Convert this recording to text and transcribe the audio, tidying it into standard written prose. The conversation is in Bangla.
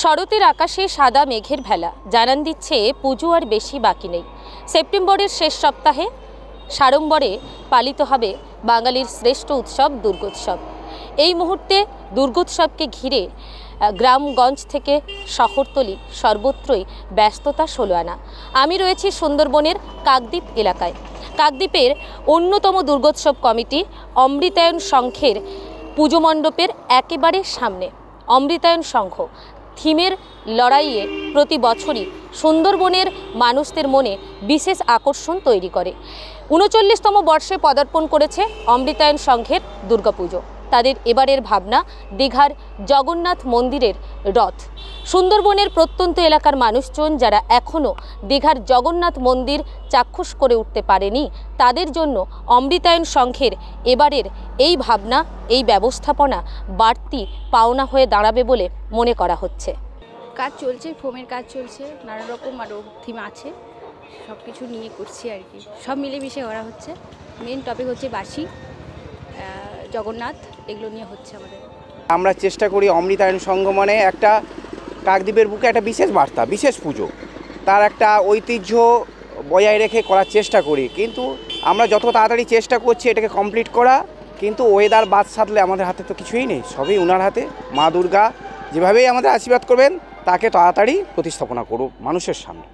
শরতের আকাশে সাদা মেঘের ভেলা জানান দিচ্ছে পুজো আর বেশি বাকি নেই। সেপ্টেম্বরের শেষ সপ্তাহে সাড়ম্বরে পালিত হবে বাঙালির শ্রেষ্ঠ উৎসব দুর্গোৎসব। এই মুহূর্তে দুর্গোৎসবকে ঘিরে গ্রামগঞ্জ থেকে শহরতলি সর্বত্রই ব্যস্ততা ষোলো আনা। আমি রয়েছি সুন্দরবনের কাকদ্বীপ এলাকায়। কাকদ্বীপের অন্যতম দুর্গোৎসব কমিটি অমৃতায়ন সংঘের পুজো মণ্ডপের একেবারে সামনে। অমৃতায়ন সংঘ থিমের লড়াইয়ে প্রতি বছরই সুন্দরবনের মানুষদের মনে বিশেষ আকর্ষণ তৈরি করে। ৩৯তম বর্ষে পদার্পণ করেছে অমৃতায়ন সংঘের দুর্গাপুজো। তাদের এবারের ভাবনা দীঘার জগন্নাথ মন্দিরের রথ। সুন্দরবনের প্রত্যন্ত এলাকার মানুষজন যারা এখনও দীঘার জগন্নাথ মন্দির চাক্ষুষ করে উঠতে পারেনি, তাদের জন্য অমৃতায়ন সংঘের এবারের এই ভাবনা, এই ব্যবস্থাপনা বাড়তি পাওনা হয়ে দাঁড়াবে বলে মনে করা হচ্ছে। কাজ চলছে, ফোমের কাজ চলছে, নানা রকম আরও থিম আছে, সব কিছু নিয়ে করছি আর কি। সব মিলেমিশে করা হচ্ছে। মেন টপিক হচ্ছে বাসি, জগন্নাথ, এগুলো নিয়ে হচ্ছে আমাদের। আমরা চেষ্টা করি অমৃতায়ন সংঘ মানে একটা কাকদ্বীপের বুকে একটা বিশেষ বার্তা, বিশেষ পুজো, তার একটা ঐতিহ্য বজায় রেখে করার চেষ্টা করি। কিন্তু আমরা যত তাড়াতাড়ি চেষ্টা করছি এটাকে কমপ্লিট করা, কিন্তু ওয়েদার বাদ সাধলে আমাদের হাতে তো কিছুই নেই, সবই ওনার হাতে। মা দুর্গা যেভাবেই আমাদের আশীর্বাদ করবেন তাকে তাড়াতাড়ি প্রতিস্থাপনা করুক মানুষের সামনে।